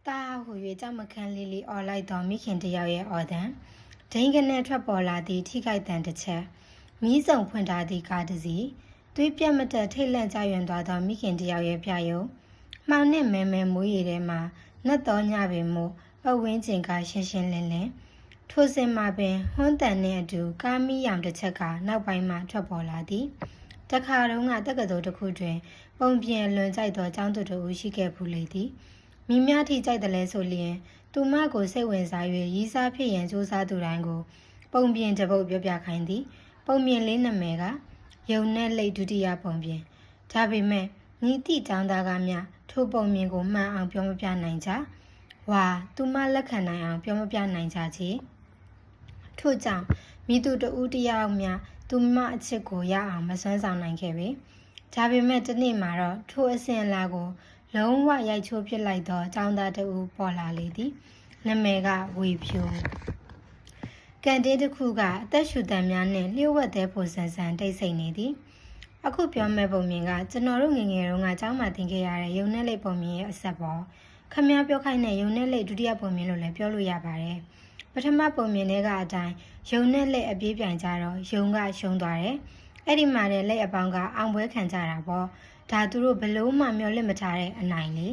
ကာဟူ၍ကြောက်မခန်းလေးအော်လိုက်သောမိခင်တယောက်ရဲ့အော်သံဒိန်ကနေထွက်ပေါ်လာသည့်ထိခိုက်တံတစ်ချက်မီးစုံဖွင့်ထားသည့်ကားတစ်စီးသွေးပြတ်မတက်ထိတ်လန့်ကြရွံသွားသောမိခင်တယောက်ရဲ့ပြယုံမှောင်နှင့်မဲမဲမွေးရည်ထဲမှာနတ်တော်ညပင်မို့ပတ်ဝန်းကျင်ကရှင်းရှင်းလင်းလင်းထိုစဉ်မှာပင်ဟွန်းတန်နှင့်အတူကားမီးရောင်တစ်ချက်ကနောက်ပိုင်းမှထွက်ပေါ်လာသည်တခါတုန်းကတက္ကသိုလ်တစ်ခုတွင်ပုံပြင်လွန်ကြိုက်သောကျောင်းသူတို့ရှိခဲ့ဖူးလေသည်မိများထိကြိုက်တယ်လဲဆိုလျင်သူမကိုစိတ်ဝင်စား၍ရီးစားဖြစ်ရန်စူးစမ်းသူတိုင်းကိုပုံပြင်တစ်ပုတ်ပြောပြခိုင်းသည်ပုံပြင်လေးနာမည်ကယုံနဲ့လိတ်ဒုတိယပုံပြင်ဒါပေမဲ့ညီတိကျောင်းသားကမျှထိုပုံပြင်ကိုမှန်အောင်ပြောမပြနိုင်ကြဝါသူမလက်ခံနိုင်အောင်ပြောမပြနိုင်ကြချေထို့ကြောင့်မိသူတဦးတယောက်မျှသူမအချစ်ကိုရအောင်မစွမ်းဆောင်နိုင်ခဲ့ပေဒါပေမဲ့ဒီနေ့မှာတော့ထိုအစဉ်အလာကိုလုံးဝရိုက်ချိုးပစ်လိုက်သောကျောင်းသားတဦးပေါ်လာလေသည်နာမည်ကဝေဖြိုကန်တင်းတစ်ခုကအသက်ရှူတမ်းများနှင့်လျှို့ဝှက်သေးဖို့ဆန်ဆန်တိတ်ဆိတ်နေသည်အခုပြောမဲ့ပုံမြင်ကကျွန်တော်တို့ငငယ်တုန်းကကျောင်းမှာသင်ခဲ့ရတဲ့ယုံနဲ့လိတ်ပုံမြင်ရဲ့အဆက်ပေါ်ခမည်းပြောခိုင်းတဲ့ယုံနဲ့လိတ်ဒုတိယပုံမြင်လို့လည်းပြောလို့ရပါတယ်ပထမပုံမြင်တွေကအတိုင်းယုံနဲ့လိတ်အပြေးပြိုင်ကြတော့ယုံကရှုံးသွားတယ်အဲ့ဒီမှာတဲ့လိတ်အပေါင်းကအောင်ပွဲခံကြတာပေါ့ဒါသူတို့ဘလို့မှမျောလင့်မထားတဲ့အနိုင်လေ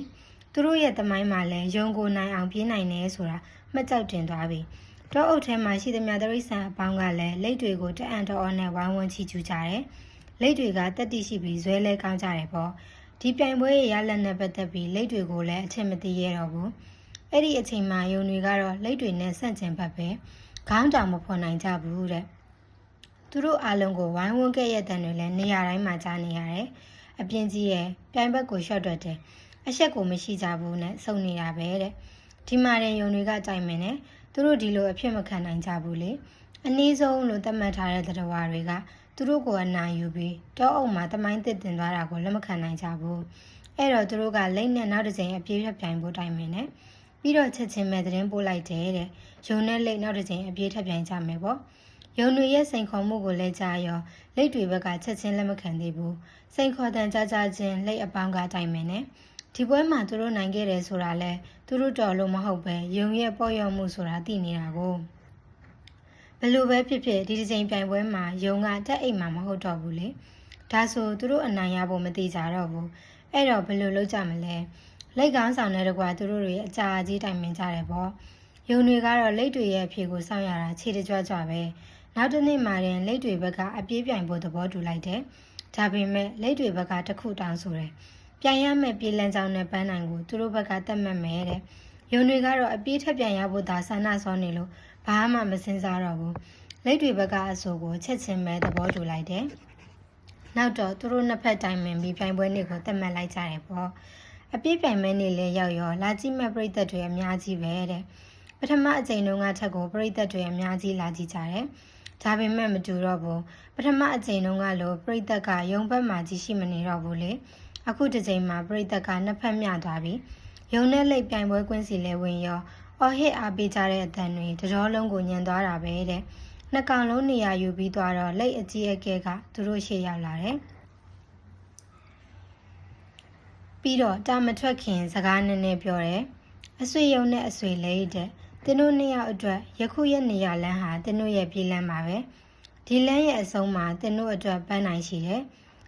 သူတို့ရဲ့သမိုင်းမှာလည်းယုံကိုနိုင်အောင်ပြေးနိုင်တယ်ဆိုတာမှတ်ကြောက်တင်သွားပြီတောအုပ်ထဲမှာရှိသမျှတိရစ္ဆာန်အပေါင်းကလည်းလိတ်တွေကိုတအံ့တော်နဲ့ဝိုင်းဝန်းချီကျူးကြတယ်လိတ်တွေကတက်တိရှိပြီးဇွဲလဲကောင်းကြတယ်ပေါ့ဒီပြိုင်ပွဲရဲ့ရလဒ်နဲ့ပတ်သက်ပြီးလိတ်တွေကိုလည်းအထင်မသိရတော့ဘူးအဲ့ဒီအချိန်မှာယုံတွေကတော့လိတ်တွေနဲ့ဆန့်ကျင်ဘက်ပဲခေါင်းတောင်မဖော်နိုင်ကြဘူးတဲ့သူတို့အားလုံးကိုဝိုင်းဝန်းခဲ့ရတဲ့တွေလည်းနေရာတိုင်းမှာကြားနေရတယ်အပြင်းကြီးရဲ့ပြိုင်ဘက်ကိုရှော့တွက်တယ်အဆက်ကိုမရှိကြဘူးနဲ့စုံနေတာပဲတဲ့ဒီမှာတဲ့ယုံတွေကကြိုက်မင်းနဲ့သူတို့ဒီလိုအဖြစ်မခံနိုင်ကြဘူးလေအနည်းဆုံးလို့သတ်မှတ်ထားတဲ့သတ္တဝါတွေကသူတို့ကိုအနိုင်ယူပြီးတောအုပ်မှာတမိုင်းတစ်တင်သွားတာကိုလက်မခံနိုင်ကြဘူးအဲ့တော့သူတို့ကလိမ့်နဲ့နောက်တစ်ချိန်အပြေးဖြတ်ပြိုင်ဖို့တိုင်မင်းနဲ့ပြီးတော့ချက်ချင်းပဲသတင်းပို့လိုက်တယ်တဲ့ယုံနဲ့လိမ့်နောက်တစ်ချိန်အပြေးထပ်ပြိုင်ကြမယ်ပေါ့ယုံတွေရဲ့စိန်ခေါ်မှုကိုလည်းကြားရောလိတ်တွေဘက်ကချက်ချင်းလက်မခံသေးဘူးစိန်ခေါ်တန်ကြားချင်းလိတ်အပေါင်းကတိုင်မင်းနဲ့ဒီပွဲမှာသူတို့နိုင်ခဲ့တယ်ဆိုတာလဲသူတို့တော်လို့မဟုတ်ပဲယုံရဲ့ပေါ့ရော့မှုဆိုတာသိနေတာကိုဘလို့ပဲဖြစ်ဖြစ်ဒီတစ်ချိန်ပြိုင်ပွဲမှာယုံကတက်အိမ်မှာမဟုတ်တော့ဘူးလေဒါဆိုသူတို့အနိုင်ရဖို့မတိကြတော့ဘူးအဲ့တော့ဘလို့လုပ်ကြမလဲလိတ်ကောင်းဆောင်တဲ့တကွာသူတို့တွေအကြာကြီးတိုင်ပင်ကြတယ်ပေါ့ယုံတွေကတော့လိတ်တွေရဲ့အဖြေကိုစောင့်ရတာခြေတကြွကြွပဲနောက်တစ်နေ့မှရင်လိတ်တွေဘက်ကအပြေးပြိုင်ဖို့သဘောတူလိုက်တယ်ဒါပေမဲ့လိတ်တွေဘက်ကတခုတောင်းဆိုတယ်ပြိုင်ရမယ့်ပြည်လန်းကြောင်းနဲ့ပန်းနိုင်ကိုသူတို့ဘက်ကတတ်မှတ်မယ်တဲ့ယုံတွေကတော့အပြေးထက်ပြိုင်ရဖို့သာဆန္ဒစောနေလို့ဘာမှမစင်စားတော့ဘူးလိတ်တွေဘက်ကအဆိုကိုချက်ချင်းပဲသဘောတူလိုက်တယ်နောက်တော့သူတို့နှစ်ဖက်တိုင်ပင်ပြီးပြိုင်ပွဲနေ့ကိုတတ်မှတ်လိုက်ကြတယ်ပေါ့အပြေးပြိုင်မဲ့နေ့လည်းရောက်ရောလာကြည့်မဲ့ပရိသတ်တွေအများကြီးပဲတဲ့ပထမအကြိမ်တုန်းကထက်ကိုပရိသတ်တွေအများကြီးလာကြည့်ကြတယ်ဒါပေမဲ့မတူတော့ဘူးပထမအကြိမ်တုန်းကလိုပရိသတ်ကယုံဘက်မှာကြီးရှိမနေတော့ဘူးလေအခုတစ်ကြိမ်မှာပရိသတ်ကနှစ်ဖက်မျှသွားပြီယုံနဲ့လိတ်ပြိုင်ပွဲကွင်းစီလဲဝင်ရောအော်ဟစ်အားပေးကြတဲ့အတန်တွေတတော်လုံးကိုညံသွားတာပဲတဲ့နှစ်ကောင်လုံးနေရာယူပြီးသွားတော့လိတ်အကြီးအကဲကသူတို့ရှေ့ရောက်လာတယ်ပြီးတော့တာမထွက်ခင်စကားနည်းနည်းပြောတယ်အဆွေယုံနဲ့အဆွေလိတ်တဲ့တင်းတို့နှစ်ယောက်အတွက်ယခုရဲ့နေရာလမ်းဟာတင်းတို့ရဲ့ပြည်လမ်းပါပဲဒီလမ်းရဲ့အဆုံးမှာတင်းတို့အတွက်ပန်းနိုင်ရှိတယ်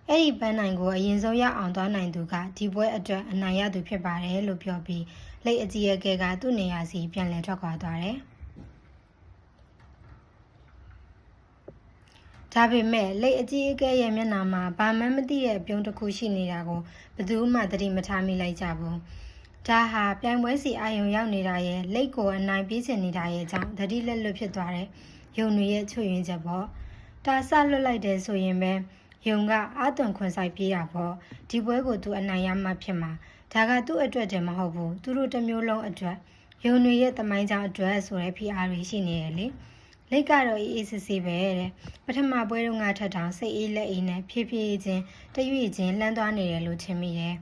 အဲ့ဒီပန်းနိုင်ကိုအရင်ဆုံးရအောင်သွားနိုင်သူကဒီပွဲအတွက်အနိုင်ရသူဖြစ်ပါတယ်လို့ပြောပြီးလိတ်အကြီးအကဲကသူ့နေရာစီပြန်လည်ထွက်ခွာသွားတယ်ဒါပေမဲ့လိတ်အကြီးအကဲရဲ့မျက်နှာမှာဘာမှမသိတဲ့အပြုံးတစ်ခုရှိနေတာကိုဘယ်သူမှသတိမထားမိလိုက်ကြဘူးဒါဟာပြိုင်ပွဲစီအာယုံရောက်နေတာရဲ့လိတ်ကိုအနိုင်ပြေးချင်နေတာရဲ့ကြောင့်သတိလက်လွတ်ဖြစ်သွားတယ်ယုံတွေရဲ့ချွတ်ယွင်းချက်ပေါ့ဒါဆလွတ်လိုက်တယ်ဆိုရင်ပဲယုံကအာသွန်ခွန်ဆိုင်ပြေးတာပေါ့ဒီပွဲကိုသူအနိုင်ရမှဖြစ်မှာဒါကသူ့အတွက်တည်းမဟုတ်ဘူးသူတို့တစ်မျိုးလုံးအတွက်ယုံတွေရဲ့သမိုင်းကြောင်းအတွက်ဆိုတဲ့ PR တွေရှိနေတယ်လေလိတ်ကတော့အေးစစ်စစ်ပဲတဲ့ပထမပွဲတုန်းကထက်တောင်စိတ်အေးလက်အေးနဲ့ဖြည်းဖြည်းချင်းတရွေ့ချင်းလှမ်းသွားနေတယ်လို့ထင်မိတယ်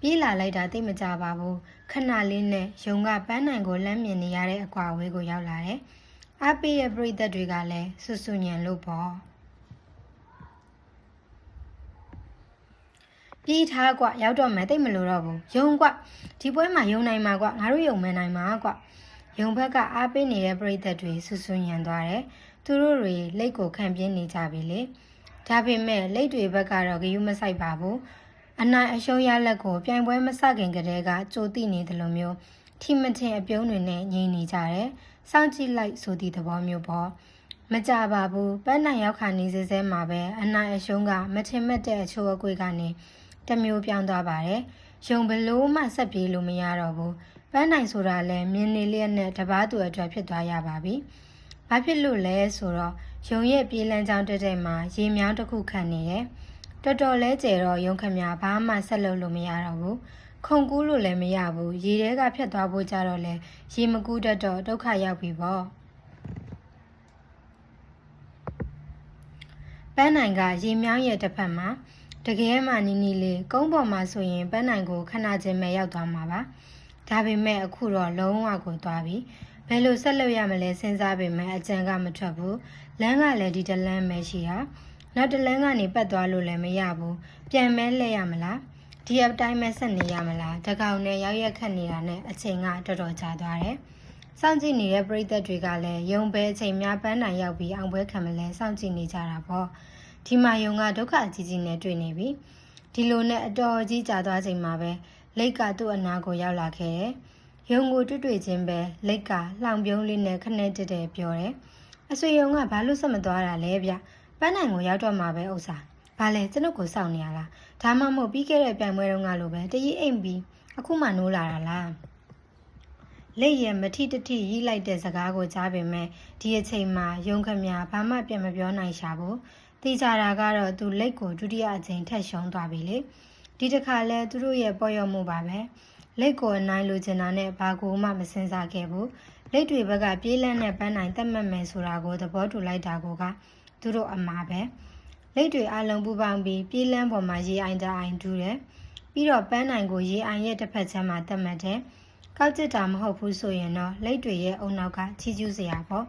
ပြေးလာလိုက်တာသိမကြပါဘူးခဏလေးနဲ့ယုံကပန်းနိုင်ကိုလမ်းမြင်နေရတဲ့အကွာအဝေးကိုရောက်လာတယ်အားပေးရဲ့ပရိသတ်တွေကလည်းဆွဆွညံလို့ပေါ့ ပြေးထားကွရောက်တော့မယ်တိတ်မလို့တော့ဘူးယုံကွဒီပွဲမှာယုံနိုင်မှာကွငါတို့ယုံမဲနိုင်မှာကွယုံဘက်ကအားပေးနေတဲ့ပရိသတ်တွေဆူဆူညံသွားတယ်သူတို့တွေလက်ကိုခံပြင်းနေကြပြီလေဒါပေမဲ့လက်တွေဘက်ကတော့ဂယုမဆိုင်ပါဘူးအနိုင်အရှုံးရလက်ကိုပြိုင်ပွဲမစခင်ကတည်းကကြိုသိနေတယ်လို့မျိုးထီမထင်အပြုံးတွေနဲ့ငြိမ်နေကြတယ်စောင့်ကြည့်လိုက်ဆိုသည့်သဘောမျိုးပေါ့မကြပါဘူးပန်းနိုင်ရောက်ခါနေစဲမှာပဲအနိုင်အရှုံးကမထင်မှတ်တဲ့အချိုးအကွေကနေတမျိုးပြောင်းသွားပါတယ်ယုံဘလို့မှဆက်ပြေးလို့မရတော့ဘူးပန်းနိုင်ဆိုတာလဲမြင်းနေလျက်နဲ့တပားသူအတွက်ဖြစ်သွားရပါပြီဘာဖြစ်လို့လဲဆိုတော့ယုံရဲ့ပြေးလန်းကြောင်းတက်တဲ့မှာရေမြောင်းတစ်ခုခံနေတယ်တော်တော်လဲကျဲတော့ယုံခမဘာမှဆက်လုပ်လို့မရတော့ဘူးခုံကူးလို့လည်းမရဘူးရေထဲကဖြတ်သွားဖို့ကြတော့လဲရေမကူးတတ်တော့ဒုက္ခရောက်ပြီပေါ့ပန်းနိုင်ကရေမြောင်းရဲ့တစ်ဖက်မှာတကယ်မှနီနီလေးကုန်းပေါ်မှာဆိုရင်ပန်းနိုင်ကိုခဏချင်းပဲရောက်သွားမှာပါဒါပေမဲ့အခုတော့လုံးဝကိုသွားပြီဘယ်လိုဆက်လုပ်ရမလဲစဉ်းစားပေမဲ့အကြံကမထွက်ဘူးလမ်းကလည်းဒီတလမ်းပဲရှိတာနောက်တလမ်းကနေပတ်သွားလို့လည်းမရဘူးပြန်မဲလဲရမလားဒီအတိုင်းပဲဆက်နေရမလားတကောင်နဲ့ရောက်ရက်ခတ်နေတာနဲ့အချိန်ကတော်တော်ကြာသွားတယ်စောင့်ကြည့်နေတဲ့ပရိသတ်တွေကလည်းယုံပဲအချိန်များပန်းနိုင်ရောက်ပြီးအောင်ပွဲခံမလဲစောင့်ကြည့်နေကြတာပေါ့ဒီမှာယုံကဒုက္ခအကြီးကြီးနဲ့တွေ့နေပြီဒီလိုနဲ့အတော်ကြီးကြာသွားချိန်မှာပဲလိတ်ကသူ့အနာကိုရောက်လာခဲ့တယ်ယုံကိုတွေ့ချင်းပဲလိတ်ကလှောင်ပြုံးလေးနဲ့ခနဲ့တက်တယ်ပြောတယ်အဆွေယုံကဘာလို့ဆက်မသွားတာလဲဗျပန်းနိုင်ကိုရောက်တော့မှာပဲဥစ္စာဘာလဲကျွန်ုပ်ကိုစောင့်နေရလားဒါမှမဟုတ်ပြီးခဲ့တဲ့ပြိုင်ပွဲတုန်းကလိုပဲတကြီးအိမ်ပြီးအခုမှနိုးလာတာလားလက်ရမထိတထိရီးလိုက်တဲ့စကားကိုကြားပေမဲ့ဒီအချိန်မှာယုံခမဘာမှပြန်မပြောနိုင်ရှာဘူးသိကြတာကတော့သူလက်ကိုဒုတိယအချိန်ထက်ရှုံးသွားပြီလေဒီတစ်ခါလဲသူတို့ရဲ့ပေါ်ရမှုပါပဲလက်ကိုအနိုင်လိုချင်တာနဲ့ဘာကိုမှမစင်စားခဲ့ဘူးလက်တွေဘက်ကပြေးလန့်နဲ့ပန်းနိုင်တက်မှတ်မယ်ဆိုတာကိုသဘောတူလိုက်တာကသူတို့အမှားပဲလက်တွေအလုံးပူပေါင်းပြီးပြေးလန့်ပေါ်မှာရေအိုင်တအိုင်တူးတယ်ပြီးတော့ပန်းနိုင်ကိုရေအိုင်ရဲ့တစ်ဖက်ချမ်းမှာတက်မှတ်တယ်ကောက်ကျစ်တာမဟုတ်ဘူးဆိုရင်တော့လက်တွေရဲ့အုံနောက်ကချီးကျူးစရာပေါ့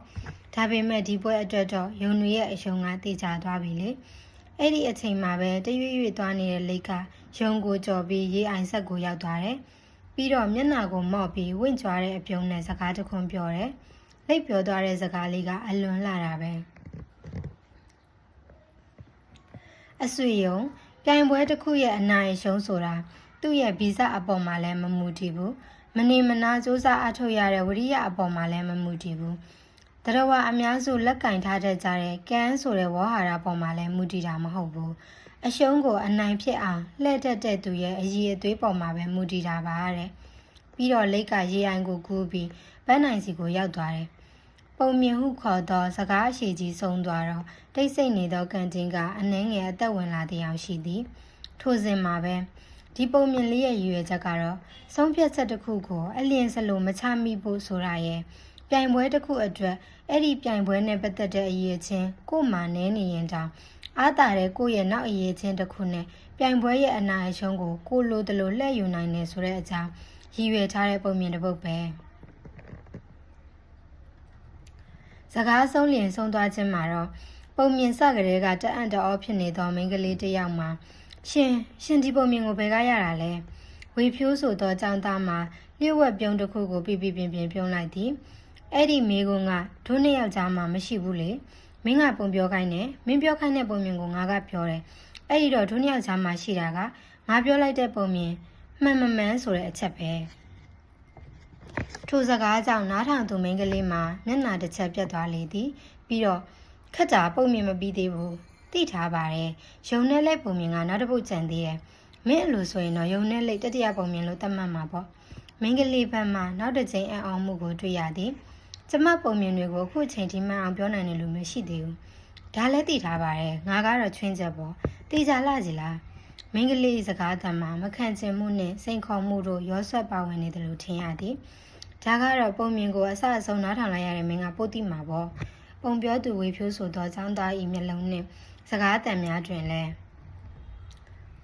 ဒါပေမဲ့ဒီပွဲအတွက်တော့ယုံတွေရဲ့အယုံကတည်ကြသွားပြီလေအဲ့ဒီအချိန်မှာပဲတရွေ့ရွေ့သွားနေတဲ့လက်ကယုံကိုကြော်ပြီးရေအိုင်ဆက်ကိုရောက်သွားတယ်ပြီးတော့မျက်နှာကိုမော့ပြီးဝင့်ကြွားတဲ့အပြုံးနဲ့စကားတခွန်းပြောတယ်လက်ပြောသွားတဲ့စကားလေးကအလွန်လာတာပဲအဆွေယုံပြိုင်ပွဲတစ်ခုရဲ့အနိုင်အရှုံးဆိုတာသူ့ရဲ့ဗီဇအပေါ်မှာလည်းမမူတည်ဘူးမနေမနာစူးစမ်းအထောက်ရတဲ့ဝရိယအပေါ်မှာလည်းမမူတည်ဘူးတရဝအများစုလက်ကင်ထားတတ်ကြတဲ့ကန်းဆိုတဲ့ဝါဟာရပေါ်မှာလည်းမူတည်တာမဟုတ်ဘူးအရှုံးကိုအနိုင်ဖြစ်အောင်လှည့်တက်တဲ့သူရဲ့အည်အသွေးပေါ်မှာပဲမူတည်တာပါတဲ့ပြီးတော့လက်ကရေအိုင်ကိုကူးပြီးပန်းနိုင်စီကိုရောက်သွားတယ်ပုံမြင်ဟုခေါ်သောစကားအရှိကြီးဆုံးသွားတော့တိတ်ဆိတ်နေသောကန်တင်းကအနှဲငယ်အသက်ဝင်လာတဲ့အောင်ရှိသည်ထိုစဉ်မှာပဲဒီပုံမြင်လေးရဲ့ရည်ရွယ်ချက်ကတော့ဆုံးဖြတ်ချက်တစ်ခုကိုအလျင်စလိုမချမိဖို့ဆိုတာရဲ့ပြိုင်ပွဲတစ်ခုအတွက်အဲ့ဒီပြိုင်ပွဲနဲ့ပတ်သက်တဲ့အရေးချင်းကို့မှာနဲနေရင်တောင်အားတာတဲ့ကိုယ့်ရဲ့နောက်အရေးချင်းတစ်ခုနဲ့ပြိုင်ပွဲရဲ့အနာအရှုံးကိုကိုလိုတလိုလှည့်ယူနိုင်တယ်ဆိုတဲ့အကြောင်းရည်ရွယ်ထားတဲ့ပုံမြင်တစ်ပုဒ်ပဲစကားဆုံးလျင်ဆုံးသွားခြင်းမှာတော့ပုံမြင်စကလေးကတအံ့တော်ဖြစ်နေသောမိန်းကလေးတစ်ယောက်မှာရှင်ဒီပုံမြင်ကိုဘယ်ကရတာလဲဝေဖြိုးဆိုသောចောင်းသားမှာလျှို့ဝှက်ပြုံးတစ်ခုကိုပြပြပြပြုံးလိုက်သည်အဲ့ဒီမိကုန်းကဒုနှစ်ယောက်ကြားမှာမရှိဘူးလေမင်းကပုံပြောခိုင်းတယ်မင်းပြောခိုင်းတဲ့ပုံမြင်ကိုငါကပြောတယ်အဲ့ဒီတော့ဒုနှစ်ယောက်ကြားမှာရှိတာကငါပြောလိုက်တဲ့ပုံမြင်မှန်မမှန်ဆိုတဲ့အချက်ပဲထိုစကားကြောင့်နားထောင်သူမိန်းကလေးမှာမျက်နှာတစ်ချက်ပြတ်သွားလေသည်ပြီးတော့ခက်တာပုံမြင်မပြီးသေးဘူးသိထားပါတယ်ယုံနဲ့လက်ပုံမြင်ကနောက်တစ်ပုတ်ကျန်သေးတယ်မင်းအလိုဆိုရင်တော့ယုံနဲ့လက်တတိယပုံမြင်လို့သတ်မှတ်မှာပေါ့မိန်းကလေးဘက်မှာနောက်တစ်ချိန်အံ့ဩမှုကိုတွေ့ရသည်ကျမပုံမြင်တွေကိုအခုချိန်ထိမှအောင်ပြောနိုင်တယ်လို့မရှိသေးဘူးဒါလည်းသိထားပါတယ်ငါကတော့ချွင်းချက်ပေါ့တေချာလာစီလားမိန်းကလေးစကားသံမှာမခံချင်မှုနဲ့စိန်ခေါ်မှုတို့ရောဆွတ်ပါဝင်နေတယ်လို့ထင်ရသည်ဒါကတော့ပုံမြင်ကိုအဆအဆုံးနားထောင်လိုက်ရတဲ့မင်းကပုတ်တိမှာပေါ့ပုံပြောသူဝေဖြိုးဆိုသောចောင်းသားဤမျက်လုံးနှင့်စကားသံများတွင်လည်း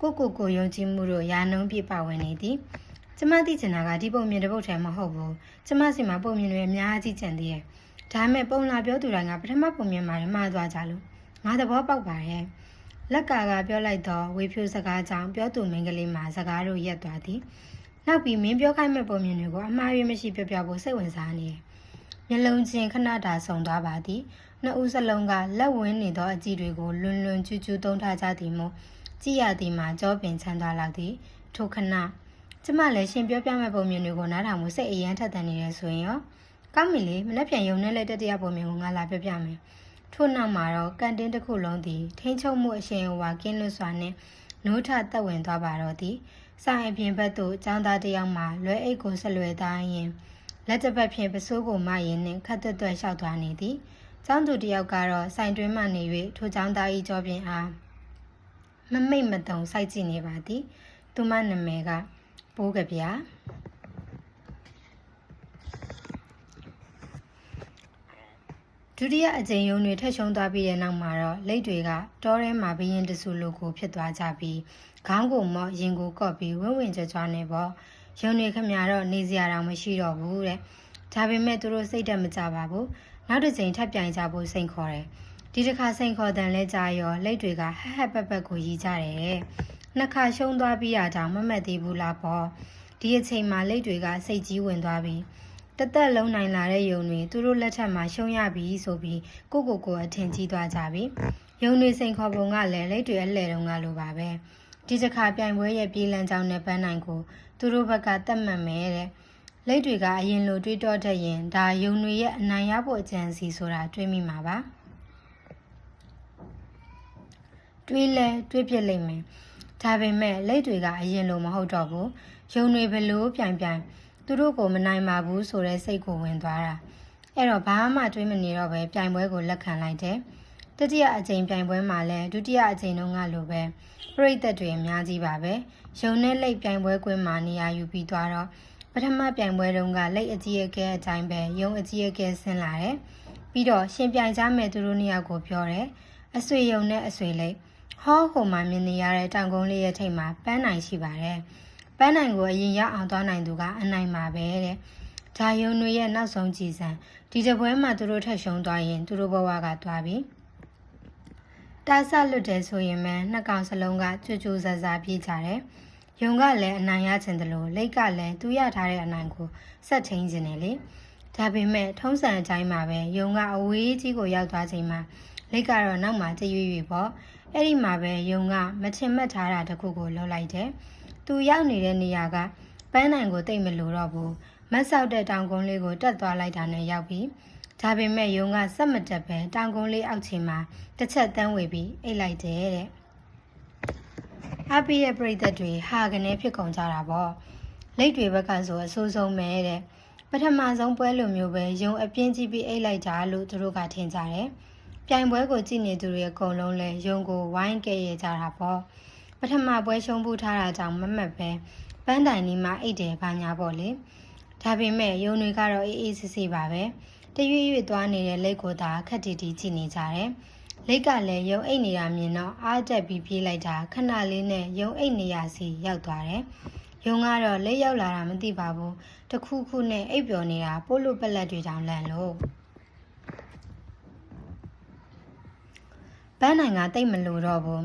ကိုယုံကြည်မှုတို့ရာနှုန်းပြပါဝင်နေသည်ကျမသိချင်တာကဒီပုံမြင်တစ်ပုတ်ထဲမဟုတ်ဘူးကျမစီမှာပုံမြင်တွေအများကြီးကျန်သေးတယ်ဒါပေမဲ့ပုံလာပြောသူတိုင်းကပထမပုံမြင်မှာမှားသွားကြလို့ငါသဘောပေါက်ပါရဲ့ လက်ကပြောလိုက်တော့ဝေဖြိုးစကားကြောင့်ပြောသူမင်းကလေးမှာစကားတို့ရက်သွားသည်နောက်ပြီးမင်းပြောခိုင်းမဲ့ပုံမြင်တွေကိုအမှားရမရှိပြောဖို့စိတ်ဝင်စားနေတယ်မျက်လုံးချင်းခဏတာဆုံသွားပါသည်နှစ်ဦးစလုံးကလက်ဝင်းနေသောအကြည့်တွေကိုလွန်လွန်ကျူးကျူးသုံးထားကြသည်မို့ကြည့်ရသည်မှာကြောပင်ချမ်းသာလောက်သည်ထိုခဏကျမလည်းရှင်ပြောပြမဲ့ပုံမြင်တွေကိုနားထောင်မှုစိတ်အယမ်းထက်သန်နေရဆိုရင်ရောကောင်းပြီလေမနေ့ပြန်ယုံနဲ့လက်တတရားပုံမြင်ကိုငါလာပြောပြမယ်ထို့နောက်မှာတော့ကန်တင်းတစ်ခုလုံးသည်ထိန်းချုပ်မှုအရှင်ဝါကင်းလွတ်စွာနှင့်နိုးထသက်ဝင်သွားပါတော့သည်ဆိုင်အပြင်ဘက်သို့ចောင်းသားတစ်ယောက်မှလွဲအိတ်ကိုဆက်လွယ်သားရင်လက်တစ်ပတ်ဖြင့်ပစိုးကိုမရင်နှင့်ခတ်သွက်သွက်လျှောက်သွားနေသည်ចောင်းသူတစ်ယောက်ကတော့ဆိုင်တွင်းမှနေ၍ထိုចောင်းသား၏ကြောပြင်အားမမိတ်မတုံစိုက်ကြည့်နေပါသည်သူမနာမည်ကပိုးကဗျာဒုတိယအကြိမ်ယုံတွေထက်ရှုံးသွားပြီးတဲ့နောက်မှာတော့လက်တွေကတောထဲမှာဘရင်တဆူလိုကိုဖြစ်သွားကြပြီးခေါင်းကိုမော့ရင်ကိုကော့ပြီးဝင့်ဝင့်ကြွကြွနေပေါ့ယုံတွေခမရတော့နေစရာတောင်မရှိတော့ဘူးတဲ့ဒါပေမဲ့သူတို့စိတ်တက်မကြပါဘူးနောက်တစ်ကြိမ်ထပ်ပြိုင်ကြဖို့စိန်ခေါ်တယ်ဒီတစ်ခါစိန်ခေါ်တဲ့လဲကြရောလက်တွေကဟက်ဟက်ပက်ပက်ကိုရီးကြတယ်နှစ်ခါရှုံးသွားပြီးတာကြောင့်မမှတ်သေးဘူးလားပေါ့ဒီအချိန်မှာလက်တွေကစိတ်ကြီးဝင်သွားပြီးတသက်လုံးနိုင်လာတဲ့ယုံတွေသူတို့လက်ထက်မှာရှုံးရပြီဆိုပြီးကိုအထင်ကြီးသွားကြပြီယုံတွေစိန်ခေါ်ပုံကလည်းလက်တွေအလှဲ့တုံးကလိုပါပဲဒီတစ်ခါပြိုင်ပွဲရဲ့ပြေးလန်းကြောင်းနဲ့ပန်းနိုင်ကိုသူတို့ဘက်ကတတ်မှတ်မယ်တဲ့လက်တွေကအရင်လိုတွေးတောတတ်ရင်ဒါယုံတွေရဲ့အနိုင်ရဖို့အကြံစီဆိုတာတွေးမိမှာပါတွေးပြစ်လိမ့်မယ်ဒါပေမဲ့လက်တွေကအရင်လိုမဟုတ်တော့ဘူးယုံတွေဘလို့ပြိုင်သူတို့ကိုမနိုင်ပါဘူးဆိုတဲ့စိတ်ကိုဝင်သွားတာအဲ့တော့ဘာမှတွေးမနေတော့ပဲပြိုင်ပွဲကိုလက်ခံလိုက်တယ်တတိယအကြိမ်ပြိုင်ပွဲမှာလည်းဒုတိယအကြိမ်တုန်းကလိုပဲပရိသတ်တွေအများကြီးပါပဲယုံနဲ့လက်ပြိုင်ပွဲကွင်းမှာနေရာယူပြီးသွားတော့ပထမပြိုင်ပွဲတုန်းကလက်အကြီးအကဲအတိုင်းပဲယုံအကြီးအကဲဆင်းလာတယ်ပြီးတော့ရှင်ပြိုင်ကြမဲ့သူတို့နှစ်ယောက်ကိုပြောတယ်အဆွေယုံနဲ့အဆွေလက်ဟောဟိုမှာမြင်နေရတဲ့တောင်ကုန်းလေးရဲ့ထိပ်မှာပန်းနိုင်ရှိပါတယ်ပန်းနိုင်ကိုအရင်ရောက်အောင်သွားနိုင်သူကအနိုင်ပါပဲတဲ့ဒါယုံတွေရဲ့နောက်ဆုံးကြည်စံဒီတပွဲမှာသူတို့ထက်ရှုံးသွားရင်သူတို့ဘဝကသွားပြီတာဆလွတ်တယ်ဆိုရင်မှနှစ်ကောင်စလုံးကကြွကြွဇဇာပြေးကြတယ်ယုံကလည်းအနိုင်ရချင်တယ်လို့လိတ်ကလည်းသူရထားတဲ့အနိုင်ကိုဆက်ထိန်ခြင်းတယ်လေဒါပေမဲ့ထုံးစံအတိုင်းမှာပဲယုံကအဝေးကြီးကိုရောက်သွားချိန်မှာလိတ်ကတော့နောက်မှာတရွေ့ရွေ့ပေါ့အဲ့ဒီမှာပဲယုံကမချင်မှတ်ထားတာတခုကိုလှုပ်လိုက်တယ်သူရောက်နေတဲ့နေရာကပန်းနိုင်ကိုတိတ်မလို့တော့ဘူးမတ်ဆောက်တဲ့တောင်ကုန်းလေးကိုတက်သွားလိုက်တာနဲ့ရောက်ပြီးဒါပေမဲ့ယုံကစက်မတက်ပဲတောင်ကုန်းလေးအောက်ခြေမှာတစ်ချက်တန်းဝေပြီးအိတ်လိုက်တယ်တဲ့အပိရဲ့ပြိသက်တွေဟာကနေဖြစ်ကုန်ကြတာပေါ့လက်တွေဘက်ကဆိုအဆိုးဆုံးပဲတဲ့ပထမဆုံးပွဲလိုမျိုးပဲယုံအပြင်းကြီးပြီးအိတ်လိုက်တာလို့သူတို့ကထင်ကြတယ်ပြိုင်ပွဲကိုကြည့်နေသူတွေအကုန်လုံးလဲယုံကိုဝိုင်းကဲရကြတာပေါ့ပထမပွဲရှုံးဖို့ထားတာကြောင့်မမှတ်ပဲပန်းတိုင်လေးမှာအိတ်တယ်ဘာညာပေါ့လေဒါပေမဲ့ယုံတွေကတော့အေးအေးဆေးဆေးပါပဲတရွေ့ရွေ့သွားနေတဲ့လက်ကိုသာခက်တီတီကြည့်နေကြတယ်လက်ကလည်းယုံအိတ်နေတာမြင်တော့အားတက်ပြီးပြေးလိုက်တာခဏလေးနဲ့ယုံအိတ်နေရစီရောက်သွားတယ်ယုံကတော့လက်ရောက်လာတာမသိပါဘူးတခုခုနဲ့အိပ်ပျော်နေတာပို့လို့ပလက်တွေတောင်လန့်လို့ပန်းနိုင်ကတိတ်မလို့တော့ဘူး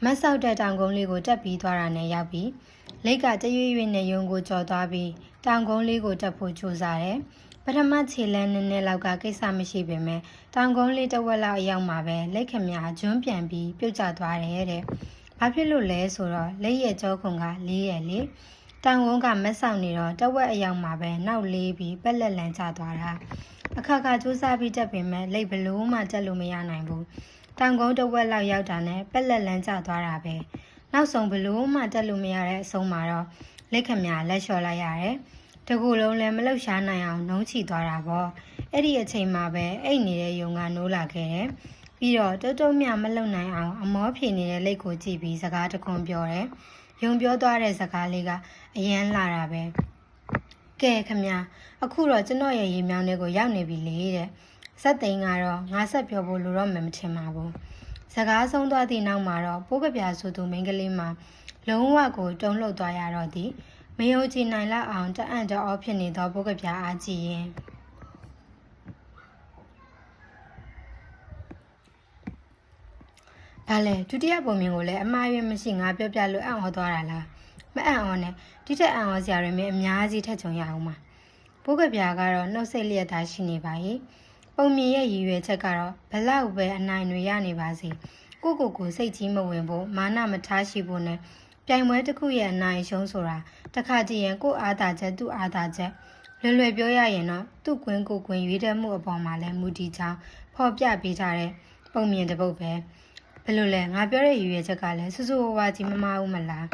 မတ်ဆောက်တဲ့တောင်ကုန်းလေးကိုတက်ပြီးသွားတာနဲ့ရောက်ပြီးလက်ကတရွေ့ရွေ့နဲ့ယုံကိုကြော်သွားပြီးတောင်ကုန်းလေးကိုတက်ဖို့ကြိုးစားတယ်ပထမခြေလန်းနည်းနည်းလောက်ကကိစ္စမရှိပေမဲ့တောင်ကုန်းလေးတစ်ဝက်လောက်အရောက်မှာပဲလက်ခမညာကျွန်းပြန်ပြီးပြုတ်ကျသွားတယ်တဲ့။ဘာဖြစ်လို့လဲဆိုတော့လက်ရဲ့ကြောခုံကလေးရဲ့လေတောင်ကုန်းကမက်ဆောင်နေတော့တစ်ဝက်အရောက်မှာပဲနောက်လေးပြီးပက်လက်လန်ကျသွားတာ။အခါခါစူးစမ်းပြီးတက်ပေမဲ့လက်ဘလို့မှတက်လို့မရနိုင်ဘူး။တောင်ကုန်းတစ်ဝက်လောက်ရောက်တာနဲ့ပက်လက်လန်ကျသွားတာပဲ။နောက်ဆုံးဘလို့မှတက်လို့မရတဲ့အဆုံးမှာတော့လက်ခမညာလက်လျှော်လိုက်ရတယ်။တကူလုံးလည်းမလှုပ်ရှားနိုင်အောင်နှုံးချသွားတာပေါ့အဲ့ဒီအချိန်မှာပဲအိတ်နေတဲ့ယုံကနိုးလာခဲ့တယ်ပြီးတော့တုံးမြမလှုပ်နိုင်အောင်အမောဖြေနေတဲ့လက်ကိုကြည့်ပြီးစကားတခွန်းပြောတယ်ယုံပြောသွားတဲ့စကားလေးကအရန်လာတာပဲကဲခမညာအခုတော့ကျွန်တော်ရဲ့ရေမြောင်းတွေကိုရောက်နေပြီလေတဲ့ဇက်သိန်းကတော့ငါဆက်ပြောဖို့လိုတော့မှမထင်ပါဘူးစကားဆုံးသွားသည့်နောက်မှာတော့ပိုးကပြာဆိုသူမိန်းကလေးမှာလုံးဝကိုတုံးလှုပ်သွားရတော့သည်မယုံကြည်နိုင်လောက်အောင်တအံ့တော်ဖြစ်နေသောပုဂ္ဂပြာအားကြည့်ရင် ဘာလဲဒုတိယပုံမြင်ကိုလည်းအမှားရွေးမရှိငါပြောပြလို့အံ့ဩသွားတာလားမအံ့ဩနဲ့ဒီထက်အံ့ဩစရာတွေမင်းအများကြီးထက်ကြုံရအောင်ပါဘိုးကပြာကတော့နှုတ်ဆက်လျက်သားရှိနေပါ၏ပုံမြင်ရဲ့ရည်ရွယ်ချက်ကတော့ဘလောက်ပဲအနိုင်တွေရနေပါစေကိုစိတ်ကြီးမဝင်ဖို့မာနမထားရှိဖို့နဲ့ပြိုင်ပွဲတစ်ခုရဲ့အနိုင်ရှုံးဆိုတာတစ်ခါတည်းရင်ကိုအားသာချက်သူ့အားသာချက်လွယ်ပြောရရင်တော့သူ့ကွင်းကိုကွင်းရွေးတတ်မှုအပေါ်မှာလည်းမူတည်ကြောင်းဖော်ပြပေးထားတဲ့ပုံမြင်တစ်ပုဒ်ပဲဘယ်လိုလဲငါပြောတဲ့ရည်ရွယ်ချက်ကလည်းစူးစူးဝါးဝါးကြီးမမဘူးမလား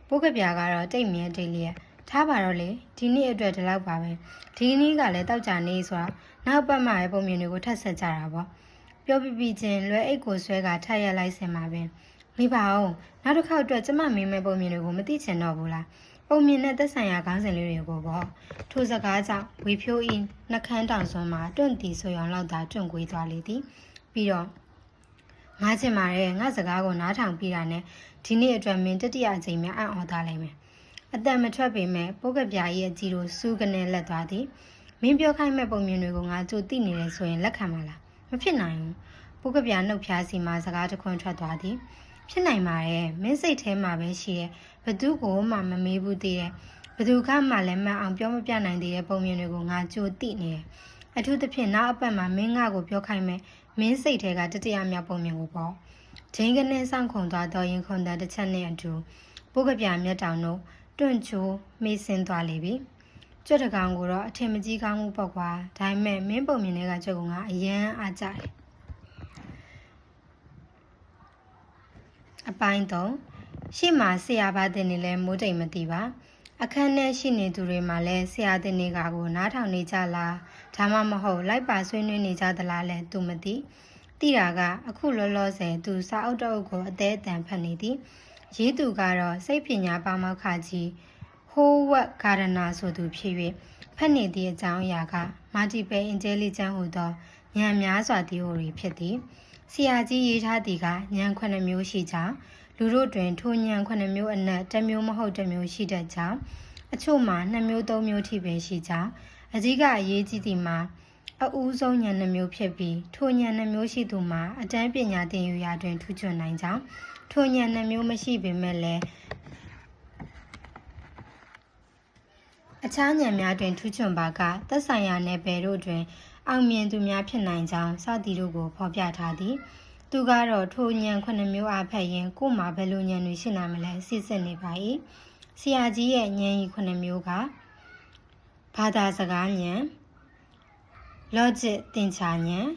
ဘိုးကပြာကတော့တိတ်မြဲတိတ်လျက်ထားပါတော့လေဒီနေ့အတွက်ဒီလောက်ပါပဲဒီနေ့ကလည်းတောက်ကြနေဆိုတာနောက်ပတ်မှရဲ့ပုံမြင်တွေကိုထပ်ဆက်ကြတာပေါ့ပြောပြချင်းလွယ်အိတ်ကိုဆွဲကထပ်ရက်လိုက်စင်ပါပဲမိပါအောင်နောက်တစ်ခေါက်အတွက်ကျမမင်းမဲ့ပုံမြင်တွေကိုမသိချင်တော့ဘူးလားပုံမြင်တဲ့သက်ဆိုင်ရာခေါင်းစဉ်လေးတွေကိုပေါ့ထိုစကားကြောင့်ဝေဖြိုးဤနှကန်းတောင်စွန်းမှာတွန့်တီဆိုရောင်လောက်သာတွန့်ကွေးသွားလေသည်ပြီးတော့ငါချင်ပါတယ်ငါစကားကိုနားထောင်ပြီးတာနဲ့ဒီနေ့အတွက်မင်းတတိယအကြိမ်များအံ့ဩသွားလိမ့်မယ်အတန်မထွက်ပေမဲ့ပုဂ္ဂပြာရဲ့အကြီးတို့စူးကနေလက်သွားသည်မင်းပြောခိုင်းမဲ့ပုံမြင်တွေကိုငါကြိုသိနေတယ်ဆိုရင်လက်ခံပါလားမဖြစ်နိုင်ဘူးပုဂ္ဂပြာနှုတ်ဖျားစီမှာစကားတစ်ခွန်းထွက်သွားသည်ဖြစ်နိုင်ပါတယ်မင်းစိတ်ထဲမှာပဲရှိရဲ့ဘသူကိုမှမမေးဘူးသေးတယ်ဘသူကမှလည်းမအောင်ပြောမပြနိုင်သေးတဲ့ပုံမြင်တွေကိုငါကြိုသိနေတယ်အထူးသဖြင့်နောက်အပတ်မှာမင်းငါကိုပြောခိုင်းမဲ့မင်းစိတ်ထဲကတတိယမြောက်ပုံမြင်ကိုပေါ့ဂျင်းကနေဆောင်ခုန်သွားတော့ရင်ခုန်တဲ့တစ်ချက်နဲ့အတူပုဂ္ဂပြာမျက်တောင်တို့တွန့်ချိုးမေးဆင်းသွားလေပြီကြွတကောင်ကိုတော့အထင်မကြီးကောင်းမှုပေါ့ကွာဒါပေမဲ့မင်းပုံမြင်တွေကကြွက်ကအရန်အားကြတယ်အပိုင်း3ရှေ့မှာဆရာဘာတင်နေလဲမိုးတိမ်မသိပါအခန်းထဲရှိနေသူတွေမှာလဲဆရာတင်နေကကိုနားထောင်နေကြလားဒါမှမဟုတ်လိုက်ပါဆွေးနွေးနေကြသလားလဲသူမသိတိတာကအခုလောလောဆယ်သူစာအုပ်တအုပ်ကိုအသေးအတန်ဖတ်နေသည်ရေးသူကတော့စိတ်ပညာပါမောက္ခကြီးဟိုးဝက်ဂါရနာဆိုသူဖြစ်၍ဖတ်နေသည့်အကြောင်းအရာကမာတီပဲအင်ဂျဲလီချန်ဟူသောဉာဏ်များစွာသီအိုရီဖြစ်သည်ဆရာကြီးရေးထားသည်ကဉာဏ်9မျိုးရှိကြောင်းလူတို့တွင်ထိုဉာဏ်9မျိုးအနက်တစ်မျိုးမဟုတ်တစ်မျိုးရှိတတ်ကြောင်းအချို့မှာ2မျိုး3မျိုးထိပဲရှိကြောင်းအကြီးကအရေးကြီးသည်မှာအဦးဆုံးဉာဏ်2မျိုးဖြစ်ပြီးထိုဉာဏ်2မျိုးရှိသူမှာအတန်းပညာသင်ယူရာတွင်ထူးချွန်နိုင်ကြောင်းထိုဉာဏ်2မျိုးမရှိပေမဲ့လည်းအခြားဉာဏ်များတွင်ထူးချွန်ပါကသက်ဆိုင်ရာနယ်ပယ်တို့တွင်အောင်မြင်သူများဖြစ်နိုင်ကြောင်းစသည်တို့ကိုဖော်ပြထားသည်သူကတော့ထိုဉာဏ်9မျိုးအားဖက်ရင်ကို့မှာဘယ်လိုဉာဏ်တွေရှိနိုင်မလဲစစ်စစ်နေပါ၏ဆရာကြီးရဲ့ဉာဏ်ဤ9မျိုးကဘာသာစကားဉာဏ် logic သင်္ချာဉာဏ်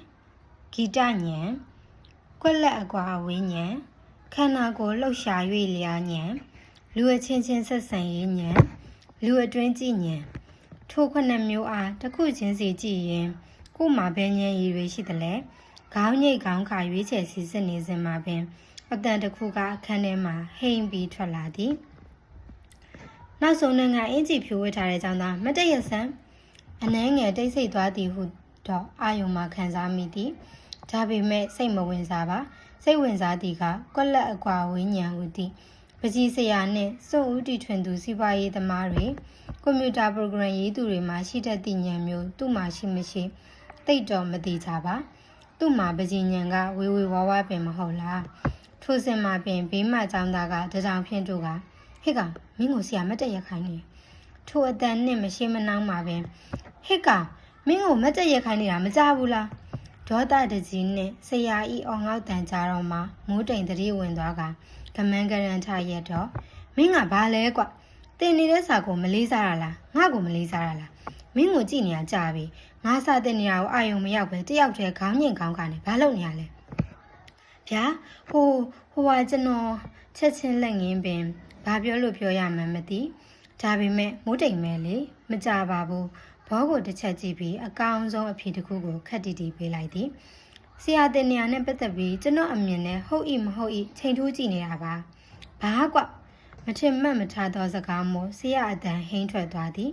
ဂီတဉာဏ်ကွက်လက်အကွာအဝေးဉာဏ်ခန္ဓာကိုယ်လှုပ်ရှား၍လျားဉာဏ်လူအချင်းချင်းဆက်ဆံရေးဉာဏ်လူအတွင်းကြည့်ဉာဏ်ထို9မျိုးအားတစ်ခုချင်းစီကြည့်ရင်ကို့မှာဘယ်ဉာဏ်ရည်တွေရှိသလဲခေါင်းညိတ်ခေါင်းခါရွေးချယ်စီစစ်နေစဉ်မှာပင်အတန်တစ်ခုကအခန်းထဲမှာဟိမ့်ပြီးထွက်လာသည်နောက်ဆုံးနိုင်ငံအင်ဂျီဖြူဝှက်ထားတဲ့ကြောင့်သာမတည့်ရဆန်းအနှဲငယ်တိတ်ဆိတ်သွားသည်ဟုတော့အာယုံမှာခံစားမိသည်ဒါပေမဲ့စိတ်မဝင်စားပါစိတ်ဝင်စားသည်ကကွက်လက်အကွာဝင်းညံဟုသည်ပကြီးဆရာနှင့်စွန့်ဦးတီထွင်သူစီးပွားရေးသမားတွေကွန်ပျူတာပရိုဂရမ်ရေးသူတွေမှာရှိတတ်သည့်ဉာဏ်မျိုးသူ့မှာရှိမရှိသိတော့မသိကြပါသူ့မှာပကြီးဉာဏ်ကဝေဝါးဝါပင်မဟုတ်လားထိုစဉ်မှာပင်ဘေးမှကျောင်းသားကတကြောင်ဖြင့်တို့ကဟဲ့ကောင်မင်းကိုဆရာမတက်ရခိုင်းနေထိုအတန်နဲ့မရှိမနှောင်းမှာပင်ဟဲ့ကောင်မင်းကိုမတက်ရခိုင်းနေတာမကြဘူးလားဒေါသတကြီးနဲ့ဆရာဤအောင်ငေါက်တန်ကြတော့မှမိုးတိမ်တတိဝင်သွားကကမန်းကရန်ထရက်တော့မင်းကဘာလဲကွတင်နေတဲ့စာကိုမလေးစားရလားငါ့ကိုမလေးစားရလားမင်းကိုကြည့်နေရကြပြီငါစာတင်နေရကိုအာယုံမရောက်ပဲတယောက်တည်းခေါင်းညင်ခေါင်းကနေဘာလုပ်နေရလဲဗျာဟိုကကျွန်တော်ချက်ချင်းလက်ငင်းပင်ဘာပြောလို့ပြောရမှန်းမသိဒါပေမဲ့မိုးတိမ်မဲလေမကြပါဘူးဘောကိုတစ်ချက်ကြည့်ပြီးအကောင်းဆုံးအဖြေတစ်ခုကိုခက်တီတီပေးလိုက်သည်ဆရာတင်နေရနဲ့ပတ်သက်ပြီးကျွန်တော်အမြင်နဲ့ဟုတ်ဤမဟုတ်ဤချိန်ထိုးကြည့်နေတာပါဘာကွမထင်မှတ်မထားသောစကားမို့ဆရာအတန်ဟိန်းထွက်သွားသည်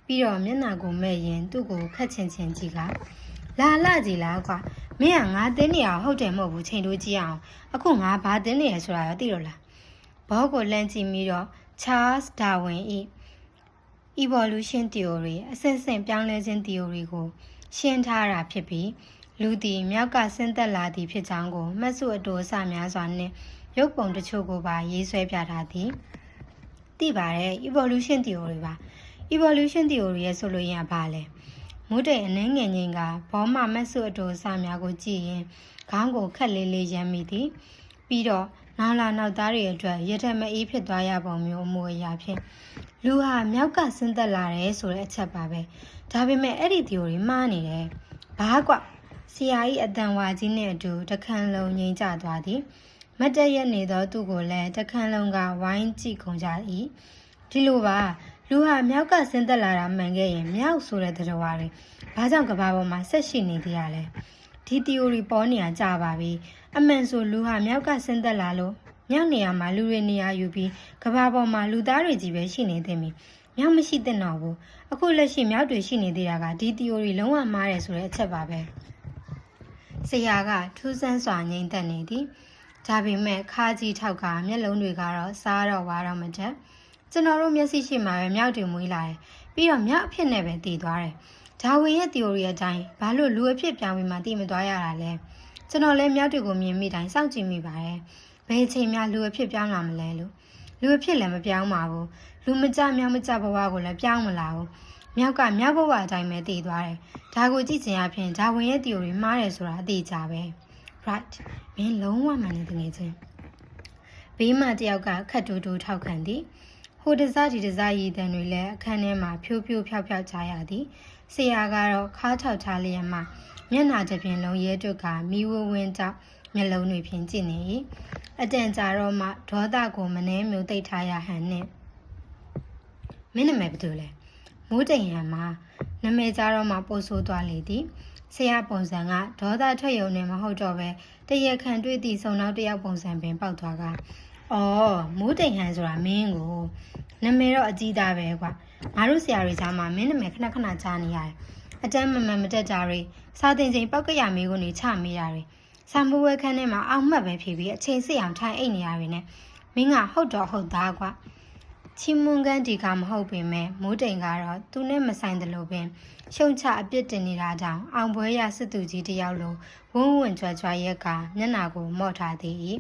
ပြီးတော့မျက်နှာကိုမဲ့ရင်သူ့ကိုခက်ချင်ချင်ကြည့်ကလာကြည့်လားကွမင်းကငါတင်းနေရဟုတ်တယ်မဟုတ်ဘူးချိန်ထိုးကြည့်အောင်အခုငါဘာတင်းနေရဆိုတာရောသိတော့လားဘောကိုလှမ်းကြည့်ပြီးတော့ Charles Darwin ၏ evolution theory အဆင့်ဆင့်ပြောင်းလဲခြင်း theory ကိုရှင်းထားတာဖြစ်ပြီး လူသည်မြောက်ကဆင်းသက်လာသည်ဖြစ်ကြောင်းကိုမှတ်စုအတိုအဆများစွာနှင့်ရုပ်ပုံတချို့ကိုပါရေးဆွဲပြထားသည်သိပါတယ် evolution theory ပါ evolution theory ရဲ့ဆိုလို့ရင်ဘာလဲမိုးတိမ်အနှင်းငယ်ငယ်ကဘောမမှတ်စုအတိုအဆများကိုကြည့်ရင်ခေါင်းကိုခက်လေးလေးရမ်းမိသည်ပြီးတော့နောက်လာနောက်သားတွေအတွက်ရထမအေးဖြစ်သွားရပုံမျိုးအမူအရာဖြင့်လူဟာမြောက်ကဆင်းသက်လာတယ်ဆိုတဲ့အချက်ပါပဲဒါပေမဲ့အဲ့ဒီ theory မှားနေတယ်ဘာကွဆရာကြီးအတန်ဝါကြီးနဲ့အတူတခန်းလုံးငိမ့်ကျသွားသည်မတ်တရက်နေသောသူကိုလည်းတခန်းလုံးကဝိုင်းကြည့်ကုန်ကြ၏ဒီလိုပါလူဟာမြောက်ကဆင်းသက်လာတာမှန်ခဲ့ရင်မြောက်ဆိုတဲ့သတ္တဝါတွေဘာကြောင့်ကမ္ဘာပေါ်မှာဆက်ရှိနေသေးရလဲဒီ theory ပေါ်နေရကြပါပြီအမှန်ဆိုလူဟာမြောက်ကဆင်းသက်လာလို့မြောက်နေရာမှာလူတွေနေရာယူပြီးကမ္ဘာပေါ်မှာလူသားတွေကြီးပဲရှိနေသိမ့်မယ်မြောက်မရှိသင့်တော့ဘူးအခုလက်ရှိမြောက်တွေရှိနေသေးတာကဒီ theory လုံးဝမှားတယ်ဆိုတဲ့အချက်ပါပဲဆရာကထူးဆန်းစွာငြိမ်သက်နေသည်ဒါပေမဲ့ခါကြီးထောက်ကမျက်လုံးတွေကတော့စားတော့ဝါတော့မတတ်ကျွန်တော်တို့မျက်စိရှိမှာပဲမြောက်တွေမွေးလာတယ်ပြီးတော့မြောက်အဖြစ်နဲ့ပဲတည်သွားတယ်ဒါဝင်ရဲ့ theory အတိုင်းဘာလို့လူအဖြစ်ပြောင်းပြီးမှတည်မသွားရတာလဲကျွန်တော်လည်းမြောက်တွေကိုမြင်မိတိုင်းစောင့်ကြည့်မိပါတယ်ဘယ်အချိန်မှလူအဖြစ်ပြောင်းလာမလဲလို့လူအဖြစ်လည်းမပြောင်းပါဘူးလူမကြမြောက်မကြဘဝကိုလည်းပြောင်းမလာဘူးမြောက်ကမြောက်ဘဝအတိုင်းပဲတည်သွားတယ်ဒါကိုကြည့်ချင်အဖြစ်ဒါဝင်ရဲ့ theory မှားတယ်ဆိုတာအသေးချပဲ right မင်းလုံးဝမှန်နေတကယ်ချင်းဘေးမှာတယောက်ကခတ်တူတူထောက်ခံသည်ဟိုတစားဒီတစားရည်တန်တွေလည်းအခန်းထဲမှာဖြိုးဖြိုးဖြောက်ဖြောက်ချရသည်ဆရာကတော့ခါထောက်ထားလျက်မှမျက်နှာတစ်ပြင်လုံးရဲတွက်ကမီးဝဝင်းတောက်မျက်လုံးတွေဖြင့်ကြည့်နေ၏အတန်ကြာတော့မှဒေါသကိုမနှဲမျိုးသိပ်ထားရဟန်နှင့်မင်းနာမည်ဘယ်သူလဲမိုးတိမ်ဟန်မှာနာမည်ကြတော့မှပို့ဆိုးသွားလေသည်ဆရာပုံစံကဒေါသထွက်ရုံနဲ့မဟုတ်တော့ပဲတရခန်တွေ့သည့်စုံနောက်တယောက်ပုံစံပင်ပေါက်သွားကအော်မိုးတိမ်ဟန်ဆိုတာမင်းကိုနာမည်တော့အကြီးသားပဲကွာငါတို့ဆရာတွေကြားမှာမင်းနာမည်ခဏခဏကြားနေရတယ်အတန်းမမှန်မတက်ကြတွေစာသင်ချိန်ပောက်ကရမေးခွန်းတွေချမေးရတယ်စာမိုးဝဲခန်းထဲမှာအောင်မှတ်ပဲဖြေပြီးအချိန်စစ်အောင်ထိုင်အိတ်နေရတယ်နဲ့မင်းကဟုတ်တော့ဟုတ်သားကွာချီမွန်ကန်ဒီကမဟုတ်ပေမဲ့မိုးတိမ်ကတော့သူနဲ့မဆိုင်တယ်လို့ပင်ရှုံချအပြစ်တင်နေတာကြောင့်အောင်ပွဲရစစ်သူကြီးတယောက်လိုဝုန်းဝန်းကြွားကြွားရက်ကမျက်နာကိုမော့ထားသေး၏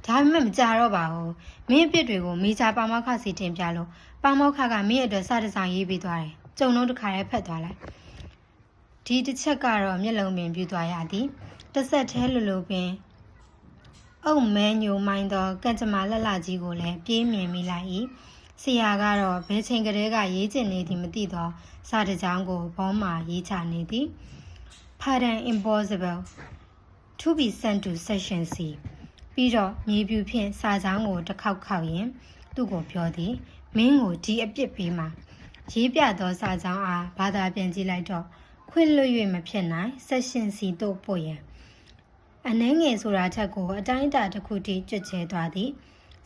ဒါပေမဲ့မကြတော့ပါဘူးမင်းအပြစ်တွေကိုမေဂျာပါမောက်ခစီတင်ပြလို့ပါမောက်ခကမင်းအတွက်စတစောင်ရေးပေးသွားတယ်ကြုံလုံးတစ်ခါရဲဖက်သွားလိုက်ဒီတစ်ချက်ကတော့မျက်လုံးပင်ပြူသွားရသည်တစ်ဆက်သေးလိုပင်အုံမဲညိုမိုင်းသောကံကြမ္မာလက်လာကြီးကိုလည်းပြေးမြင်မိလိုက်၏ဆရာကတော့ဘယ်ချိန်ကလေးကရေးကျင်နေသည်မသိတော့စာတကြောင်းကိုဘောမှာရေးချနေသည် Pardon impossible to be sent to section C ပြီးတော့မြေပြူဖြင့်စာကြောင်းကိုတစ်ခေါက်ခေါက်ရင်သူ့ကိုပြောသည်မင်းကိုဒီအပြစ်ပေးမှာရေးပြသောစာကြောင်းအားဘာသာပြန်ကြည့်လိုက်တော့ခွင့်လွှတ်၍မဖြစ်နိုင် section C သို့ပို့ရန်အနှဲငယ်ဆိုတာချက်ကိုအတိုင်းအတာတစ်ခုထိကျွတ်ကျဲသွားသည်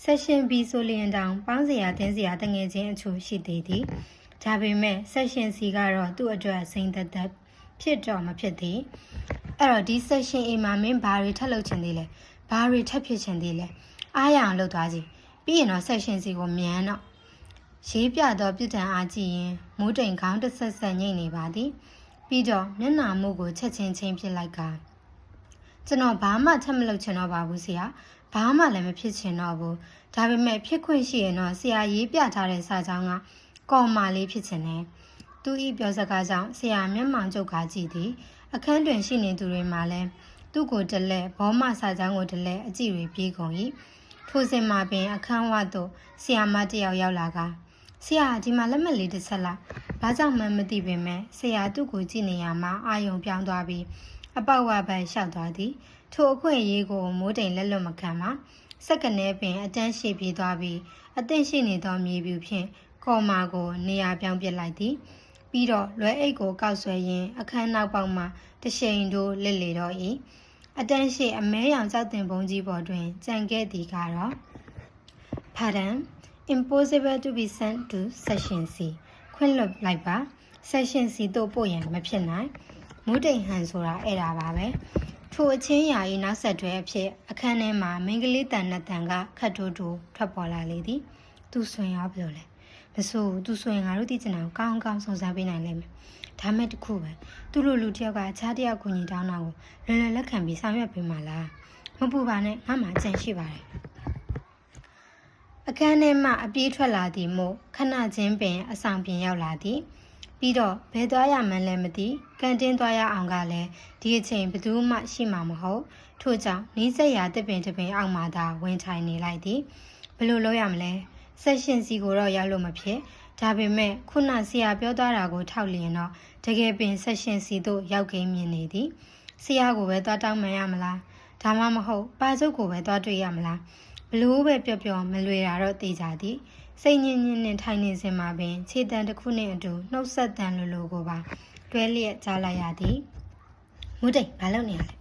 section B ဆိုလျင်တောင်ပေါင်းစရာတင်းစရာတငယ်ချင်းအချို့ရှိသေးသည်ဒါပေမဲ့ section C ကတော့သူ့အတွက်စိမ့်သက်သက်ဖြစ်တော့မဖြစ်သေးအဲ့တော့ဒီ section A မှာမင်းဘာတွေထပ်လုပ်ချင်သေးလဲဘာတွေထပ်ဖြစ်ချင်သေးလဲအားရအောင်လုပ်သွားစီပြီးရင်တော့ section C ကိုမြန်တော့ရေးပြတော့ပြစ်ဒဏ်အားကြည့်ရင်မိုးတိမ်ခေါင်းတစ်ဆက်ဆက်ညိတ်နေပါသည်ပြီးတော့မျက်နှာမှုကိုချက်ချင်းချင်းပြစ်လိုက်ကကျွန်တော်ဘာမှထပ်မလုပ်ချင်တော့ပါဘူးဆရာဘာမှလည်းမဖြစ်ချင်တော့ဘူးဒါပေမဲ့ဖြစ်ခွင့်ရှိရင်တော့ဆရာရေးပြထားတဲ့စာကြောင်းကကော်မာလေးဖြစ်ချင်တယ်သူဤပြောစကားကြောင့်ဆရာမျက်မှောင်ကျုပ်ကားကြည့်သည်အခန်းတွင်ရှိနေသူတွေမှလည်းသူ့ကိုတလဲဘောမစာကြောင်းကိုတလဲအကြည့်တွေပြေးကုန်၏ထိုစဉ်မှာပင်အခန်းဝသို့ဆရာမတယောက်ရောက်လာကဆရာဒီမှာလက်မှတ်လေးတစ်ဆက်လားဘာကြောင့်မှမသိပေမဲ့ဆရာသူ့ကိုကြည့်နေရမှာအာယုံပြောင်းသွားပြီးအပေါက်ဝပန်းလျှောက်သွားသည်ထိုအခွင့်အရေးကိုမိုးတိမ်လက်လွတ်မခံပါစက္ကနဲပင်အတန်းရှိပြေးသွားပြီးအသင့်ရှိနေသောမြေပြူဖြင့်ကော်မာကိုနေရာပြောင်းပစ်လိုက်သည်ပြီးတော့လွယ်အိတ်ကိုကောက်ဆွဲရင်းအခန်းနောက်ပေါက်မှတရှိန်တို့လစ်လေတော့၏အတန်းရှိအမဲရောင်ကြောက်တင်ပုံကြီးပေါ်တွင်ကြံခဲ့သည်ကတော့ Pardon impossible to be sent to section C ခွင့်လွှတ်လိုက်ပါ section C သို့ပို့ရန်မဖြစ်နိုင်မိုးတိမ်ဟန်ဆိုတာအဲ့ဒါပါပဲထိုအချင်းရာ၏နောက်ဆက်တွဲအဖြစ်အခန်းထဲမှာမင်္ဂလိတန်နဲ့တန်ကခတ်တိုးတိုးထွက်ပေါ်လာလေသည်သူဆွင်ရောပြောလဲ မဆိုသူဆိုရင်ငါတို့သိချင်တာကိုကောင်းကောင်းစုံစမ်းပေးနိုင်လိမ့်မယ်ဒါမဲ့တခုပဲသူ့လိုလူတယောက်ကအခြားတယောက်ကိုညီတောင်းတာကိုလွယ်လွယ်လက်ခံပြီးဆောင်ရွက်ပေးမှလားမပူပါနဲ့ငါမှအကြံရှိပါတယ်အခန်းထဲမှအပြေးထွက်လာသည်မို့ခဏချင်းပင်အဆောင်ပြင်ရောက်လာသည်ပြီးတော့ဘယ်သွားရမှန်းလည်းမသိကန်တင်းသွားရအောင်ကလည်းဒီအချိန်ဘယ်သူမှရှိမှာမဟုတ်ထို့ကြောင့်နီးစက်ရာတစ်ပင်တစ်ပင်အောက်မှာသာဝင်ထိုင်နေလိုက်သည်ဘယ်လိုလုပ်ရမလဲဆက်ရှင်စီကိုတော့ရောက်လို့မဖြစ်ဒါပေမဲ့ခုနဆရာပြောသွားတာကိုထောက်လျင်တော့တကယ်ပင်ဆက်ရှင်စီသို့ရောက်ကိန်းမြင်နေသည်ဆရာကိုပဲသွားတောင်းမှန်ရမလားဒါမှမဟုတ်ပါစုပ်ကိုပဲသွားတွေ့ရမလားဘလို့ပဲပြောပြောမလွေတာတော့သိကြသည်စိတ်ညစ်ညစ်နဲ့ထိုင်နေစဉ်မှာပင်ခြေတံတစ်ခုနှင့်အတူနှုတ်ဆက်တန်လိုကိုပါတွဲလျက်ကြားလိုက်ရသည်မူတိတ်ဘာလုပ်နေရလဲ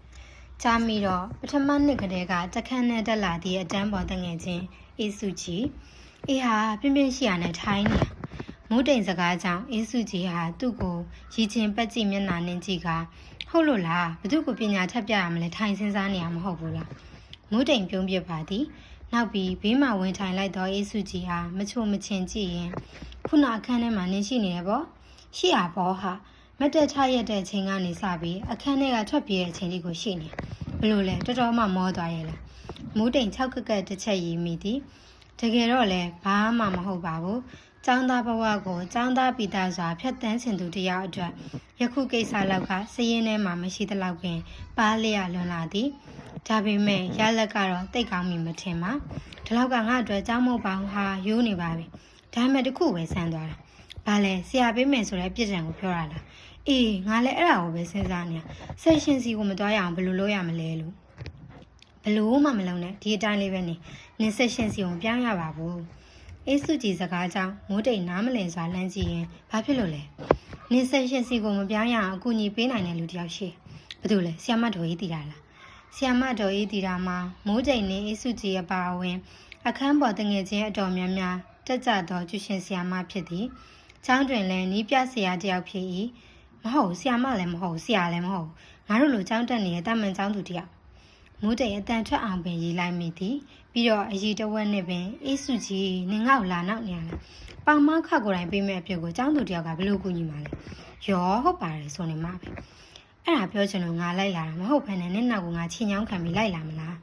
ကြားမိတော့ပထမနှစ်ကတည်းကတခန်းနဲ့တက်လာသည့်အတန်းပေါ်တငယ်ချင်းအေးစုကြည်အေးဟာပြင်းပြင်းရှိရနဲ့ထိုင်းနေမူတိတ်စကားကြောင့်အေးစုကြည်ဟာသူ့ကိုရီချင်းပက်ကြည့်မျက်နှာနဲ့ကြည့်ကဟုတ်လို့လားဘသူ့ကိုပညာထပ်ပြရမလဲထိုင်စဉ်းစားနေရမဟုတ်ဘူးလားမူတိတ်ပြုံးပြပါသည်နောက်ပြီးဘေးမှာဝင်ထိုင်လိုက်တော့အေးစုကြည်ဟာမချိုမချင်ကြည့်ရင်ခုနအခန်းထဲမှာနင်းရှိနေတယ်ပေါ့ရှိရပေါ့ဟာမတက်ချရက်တဲ့ချိန်ကနေစပြီးအခန်းထဲကထွက်ပြေးတဲ့အချိန်လေးကိုရှိနေဘလို့လဲတော်တော်မှမောသွားရဲ့လားမူးတိမ်6ကက်ကက်တစ်ချက်ရေးမိသည်တကယ်တော့လဲဘာမှမဟုတ်ပါဘူးចောင်းသားဘဝကိုចောင်းသားပိသားစွာဖြတ်တန်းချင်သူတယောက်အတွက်ယခုကိစ္စလောက်ကစည်ရင်ထဲမှာမရှိသလောက်ပင်ပါလျက်လွန်လာသည်ဒါပေမဲ့ရလက်ကတော့တိတ်ကောင်းမိမထင်ပါဒီလောက်ကငါ့အတွက်ကြောင်းမုတ်ပေါင်းဟာရိုးနေပါပြီဒါမှတခုပဲဆန်းသွားတာဘာလဲဆရာပေးမယ်ဆိုတဲ့ပြစ်ဒဏ်ကိုပြောရလားအေးငါလည်းအဲ့ဒါကိုပဲစဉ်းစားနေတာဆက်ရှင်စီကိုမတွားရအောင်ဘယ်လိုလုပ်ရမလဲလို့ဘလို့မှမလုပ်နဲ့ဒီအတိုင်းလေးပဲနေဆက်ရှင်စီကိုပြောင်းရပါဘူးအေးစုကြည်စကားကြောင့်မိုးတိတ်နားမလည်စွာလမ်းကြည့်ရင်ဘာဖြစ်လို့လဲနေဆက်ရှင်စီကိုမပြောင်းရအောင်အကူအညီပေးနိုင်တဲ့လူတယောက်ရှိဘာလို့လဲဆီယမတော်ကြီးတည်တာလားဆီယမတော်ကြီးတည်တာမှာမိုးတိတ်နဲ့အေးစုကြည်အပါအဝင်အခန်းပေါ်တငယ်ချင်းအတော်များများတက်ကြသောကျူရှင်ဆီယမဖြစ်သည်ကျောင်းတွင်လည်းနီးပြဆရာတယောက်ဖြစ်၏မဟုတ်ဆီယမလည်းမဟုတ်ဆရာလည်းမဟုတ်ငါတို့လိုကျောင်းတက်နေတဲ့တာမန်ကျောင်းသူတယောက်မူးတိတ်အတန်ထွက်အောင်ပင်ရေးလိုက်မိသည်ပြီးတော့အကြီးတဝက်နဲ့ပင်အေးစုကြီးနင်ငေါ့လာနောက်နေရလားပေါင်မခကိုယ်တိုင်ပေးမဲ့အဖြစ်ကိုကျောင်းသူတယောက်ကဘယ်လိုကူညီမှာလဲရောဟုတ်ပါတယ်ဆိုနေမှာပဲအဲ့ဒါပြောချင်လို့ငါလိုက်လာတာမဟုတ်ဘဲနဲ့နင့်နောက်ကငါချင်းချောင်းခံပြီးလိုက်လာမလား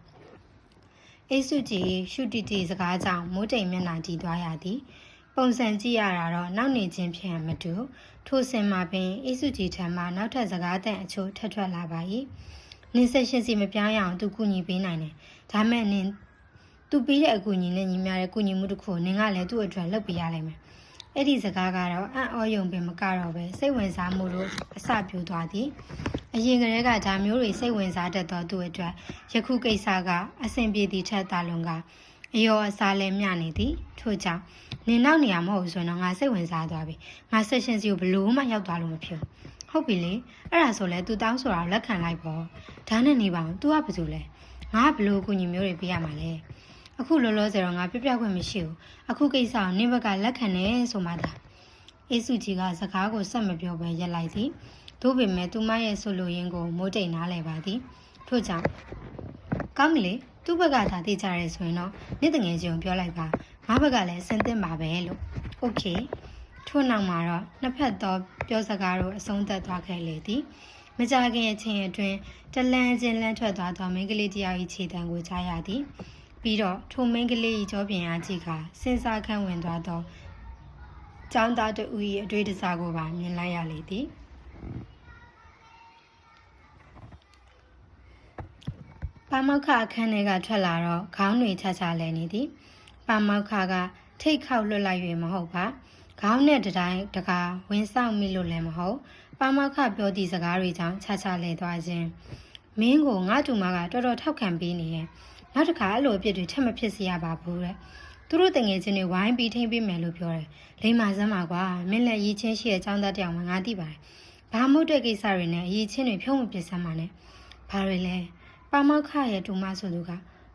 အေးစုကြီးရှုတီတီစကားကြောင့်မူးတိတ်မျက်နှာကြည့်သွားရသည်ပုံစံကြည့်ရတာတော့နောက်နေချင်းဖြင့်မတူထိုစင်မှာပင်အေးစုကြီးထံမှနောက်ထပ်စကားတန်အချို့ထပ်ထွက်လာပါ၏နင်းဆက်ရှင်စီမပြောင်းရအောင်သူကူညီပေးနိုင်တယ်ဒါမဲ့နင်းသူပေးတဲ့အကူအညီနဲ့ညီမတဲ့ကူညီမှုတစ်ခုနင်းကလည်းသူ့အတွက်လုပ်ပေးရလိမ့်မယ်အဲ့ဒီစကားကတော့အံ့ဩယုံပင်မကတော့ပဲစိတ်ဝင်စားမှုလို့အစပြိုသွားသည်အရင်ကတည်းကဒါမျိုးတွေစိတ်ဝင်စားတတ်သောသူအတွက်ယခုကိစ္စကအဆင်ပြေသည့်ထက်သာလွန်ကအယောအစားလဲမျှနေသည်ထို့ကြောင့်နင်နောက်နေရမဟုတ်ဆိုတော့ငါစိတ်ဝင်စားသွားပြီငါဆက်ရှင်စီကိုဘလို့မှရောက်သွားလို့မဖြစ်ဟုတ်ပြီလေအဲ့ဒါဆိုလဲ तू တောင်းဆိုတာလက်ခံလိုက်ပေါ့ဒါနဲ့နေပါအောင် तू ကဘာလို့လဲငါကဘလို့အကူအညီမျိုးတွေပေးရမှာလဲအခုလောလောဆယ်တော့ငါပြပြခွင့်မရှိဘူးအခုကိစ္စကိုနင့်ဘက်ကလက်ခံနေဆိုမှသာအေးစုကြီးကစကားကိုဆက်မပြောဘဲရက်လိုက်သည်သို့ပေမဲ့သူမရဲ့ဆိုလိုရင်းကိုမိုးတိတ်နားလဲပါသည်ထို့ကြောင့်ကောင်းပြီလေသူ့ဘက်ကဒါသိကြရဲဆိုရင်တော့နေ့တငယ်ချင်းကိုပြောလိုက်ပါငါဘက်ကလည်းစဉ်းသင့်ပါပဲလို့โอเคထို့နောက်မှာတော့နှစ်ဖက်သောပြောစကားတို့အဆုံးသတ်သွားခဲ့လေသည်မကြခင်အချိန်အတွင်းတလန်းချင်းလန်းထွက်သွားသောမိန်းကလေးတယောက်၏ခြေတံကိုကြားရသည်ပြီးတော့ထိုမိန်းကလေး၏ကြောပြင်အားကြည့်ကစဉ်းစားခန့်ဝင်သွားသောကျောင်းသားတဦး၏အတွေ့အကြုံကိုပါမြင်လိုက်ရလေသည်ပါမောက္ခအခန်းထဲကထွက်လာတော့ခေါင်းတွေချချလဲနေသည်ပါမောက္ခကထိတ်ခေါက်လွတ်လိုက်၍မဟုတ်ပါခေါင်းနဲ့တတိုင်းတကားဝင်ဆောင်မိလို့လည်းမဟုတ်ပါမောက္ခပြောသည့်စကားတွေကြောင့်ချချလဲသွားခြင်းမင်းကိုငါ့တူမကတော်တော်ထောက်ခံပေးနေရဲ့နောက်တစ်ခါအဲ့လိုအဖြစ်တွေထပ်မဖြစ်စေရပါဘူးတဲ့သူတို့တငယ်ချင်းတွေဝိုင်းပြီးထိမ့်ပေးမယ်လို့ပြောတယ်လိမ္မာစမ်းပါကွာမင်းလည်းရည်ချင်းရှိတဲ့ចောင်းသားတယောက်မှငါသိပါတယ်ဘာမှမဟုတ်တဲ့ကိစ္စတွေနဲ့ရည်ချင်းတွေဖြုံးမပစ်စမ်းပါနဲ့ဘာတွေလဲပါမောက္ခရဲ့တူမဆိုသူက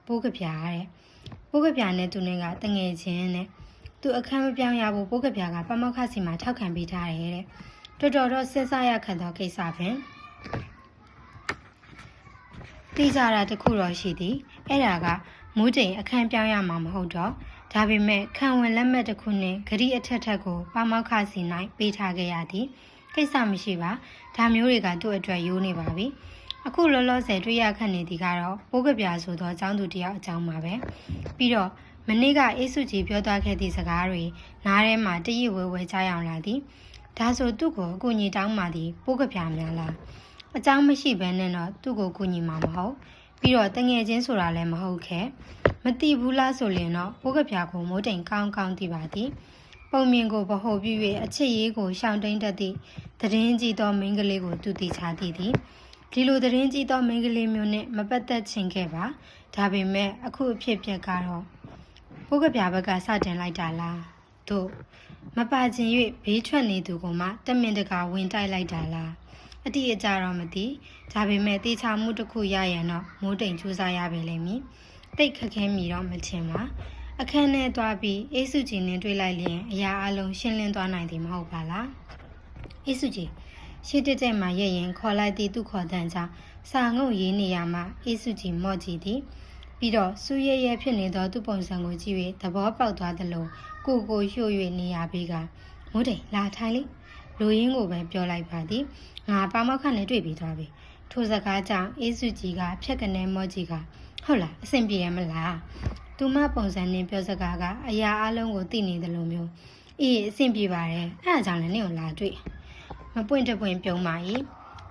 ပိုးကပြားတဲ့ပိုးကပြားနဲ့သူနဲ့ကတငယ်ချင်းနဲ့သူအခန်းမပြောင်းရဘူးပိုးကပြားကပါမောက္ခစီမှာထောက်ခံပေးထားတယ်တဲ့တော်တော်စဉ်းစားရခက်သောကိစ္စပင်တိကျတာတခုတော့ရှိသည်အဲ့ဒါကမိုးတိမ်အခန်းပြောင်းရမှာမဟုတ်တော့ဒ ဒါပေမဲ့ခံဝင်လက်မှတ်တစ်ခုနဲ့ဂရီအထက်ထက်ကိုပါမောက်ခစီနိုင်ပေးထားခဲ့ရသည်ကိစ္စမရှိပါဒါမျိုးတွေကသူ့အတွက်ရိုးနေပါပြီအခုလောလောဆယ်တွေ့ရခက်နေသည်ကတော့ပိုးကပြာဆိုသောအကြောင်းသူတယောက်အကြောင်းပါပဲပြီးတော့မနေ့ကအေးစုကြီးပြောသွားခဲ့သည့်စကားတွေနားထဲမှာတရစ်ဝဲဝဲကြားရောက်လာသည်ဒါဆိုသူ့ကိုအကူအညီတောင်းမှသည်ပိုးကပြာများလားအကြောင်းမရှိဘဲနဲ့တော့သူ့ကိုကူညီမှာမဟုတ်ပြီးတော့တငယ်ချင်းဆိုတာလည်းမဟုတ်ခဲ့မတိဘူးလားဆိုရင်တော့ပိုးကပြာကိုမိုးတိမ်ကောင်းကောင်းသိပါသည်ပုံမြင်ကိုဗဟိုပြု၍အချစ်ရေးကိုရှောင်တိန်တတ်သည့်သတင်းကြီးသောမိန်းကလေးကိုသူသိချသည်ဒီလိုသတင်းကြီးသောမိန်းကလေးမျိုးနဲ့မပတ်သက်ချင်ခဲ့ပါဒါပေမဲ့အခုအဖြစ်ပြက်ကတော့ပိုးကပြာဘက်ကစတင်လိုက်တာလားတို့မပါခြင်း၍ဘေးထွက်နေသူကမှတမင်တကာဝင်တိုက်လိုက်တာလားအတိအကျတော့မသိဒါပေမဲ့တေချာမှုတစ်ခုရရင်တော့မိုးတိမ်ကြိုးစားရပါလိမ့်မည်တိတ်ခက်ခဲမိတော့မချင်ပါအခန်းထဲသွားပြီးအေးစုကြည်နဲ့တွေ့လိုက်ရင်အရာအလုံးရှင်းလင်းသွားနိုင်သည်မဟုတ်ပါလားအေးစုကြည်ရှေ့တက်တဲ့မှာရဲ့ရင်ခေါ်လိုက်သည်သူ့ခေါ်တန်းကြောင့်စာငုံရေးနေရမှာအေးစုကြည်မော့ကြည့်သည်ပြီးတော့စူးရဲရဲဖြစ်နေသောသူ့ပုံစံကိုကြည့်၍သဘောပေါက်သွားသလိုကိုလျှို့၍နေရပြီးကမိုးတိမ်လာထိုင်လိလူရင်းကိုပဲပြောလိုက်ပါသည်ငါပါမောက်ခနဲ့တွေ့ပြီးသွားပြီထိုစကားကြောင့်အေးစုကြည်ကဖြက်ကနေမော့ကြည့်ကဟုတ်လားအဆင်ပြေရမလားသူမပုံစံနဲ့ပြောစကားကအရာအလုံးကိုသိနေတယ်လို့မျိုးအေးအဆင်ပြေပါတယ်အဲ့ဒါကြောင့်လည်းနင့်ကိုလာတွေ့မပွင့်တပွင့်ပြုံးပါ၏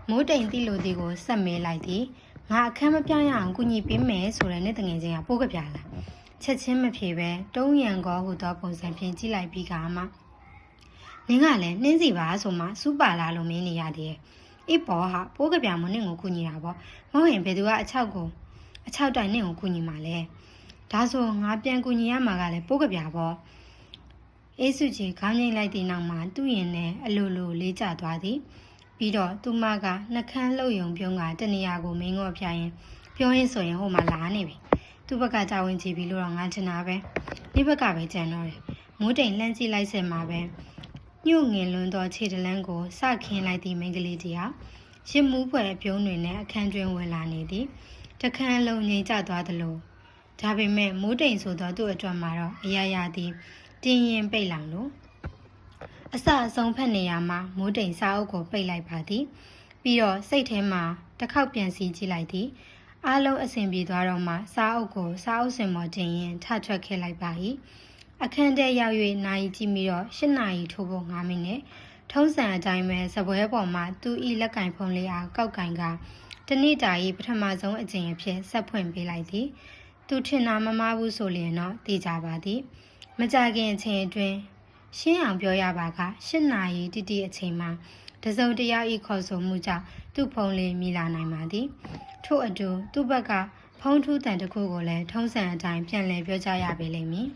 မိုးတိမ်တိလို့ဒီကိုဆက်မဲလိုက်သည်ငါအခန်းမပြရအောင်ကုညီပေးမယ်ဆိုတဲ့နဲ့တငယ်ချင်းကပိုးကပြလာချက်ချင်းမဖြေပဲတုံးရန်ကောဟူသောပုံစံဖြင့်ကြည့်လိုက်ပြီးကမှနင်းကလည်းနှင်းစီပါဆိုမှစူးပါလာလို့မင်းနေရသေးတယ်အေးပေါ်ဟာပိုးကပြမနင့်ကိုကုညီတာပေါ့မဟုတ်ရင်ဘယ်သူကအချောက်တိုင်နင့်ကိုကုညီမှာလဲဒါဆိုငါပြန်ကူညီရမှာကလည်းပိုးကပြပေါ့အေးစုကြီးခေါင်းငိမ့်လိုက်သည့်နောက်မှာသူ့ရင်နဲ့အလိုလိုလေးကျသွားသည်ပြီးတော့သူမကနှကန်းလှုပ်ယုံပြုံးကတနေရာကိုမင်းငေါ့ပြရင်ပြောရင်းဆိုရင်ဟိုမှာလာနေပြီသူ့ဘက်ကကြာဝင်ကြည့်ပြီးလို့တော့ငါချင်တာပဲဒီဘက်ကပဲကြံတော့တယ်မိုးတိမ်လှမ်းကြည့်လိုက်စက်မှာပဲညှို့ငင်လွန်းသောခြေတလန်းကိုစခင်းလိုက်သည့်မိန်းကလေးတယောက်ရစ်မှုဖွယ်အပြုံးတွေနဲ့အခန်းတွင်ဝင်လာနေသည်တခန်းလုံးငိမ့်ကျသွားသလိုဒါပေမဲ့မိုးတိမ်ဆိုသောသူ့အတွက်မှာတော့အရာရာသည်တင်းရင်ပိတ်လောင်လို့အစအဆုံးဖက်နေရမှာမိုးတိမ်စာအုပ်ကိုပိတ်လိုက်ပါသည်ပြီးတော့စိတ်ထဲမှာတစ်ခေါက်ပြန်စီကြည့်လိုက်သည်အားလုံးအဆင်ပြေသွားတော့မှစာအုပ်ကိုစာအုပ်စင်ပေါ်တင်ရင်ထထွက်ခဲ့လိုက်ပါ၏အခန်းထဲရောက်၍နိုင်ကြည့်ပြီးတော့၈နာရီထိုးဖို့9မိနစ်ထုံးစံအတိုင်းပဲစပွဲပေါ်မှာသူ့ဤလက်ကင်ဖုန်းလေးအားကောက်ကင်ကတနေ့တာ၏ပထမဆုံးအကြိမ်အဖြစ်ဆက်ဖွင့်ပေးလိုက်သည်သူထင်တာမမှားဘူးဆိုလျင်တော့သိကြပါသည်မကြခင်အချိန်အတွင်းရှင်းအောင်ပြောရပါက၈နာရီတိတိအချိန်မှာတစုံတရာဤခေါ်ဆိုမှုကြောင့်သူ့ဖုန်းလေးမိလာနိုင်ပါသည်ထို့အတူသူ့ဘက်ကဖုန်းထူးတန်တစ်ခုကိုလည်းထုံးစံအတိုင်းပြန်လည်ပြောကြရပေလိမ့်မည်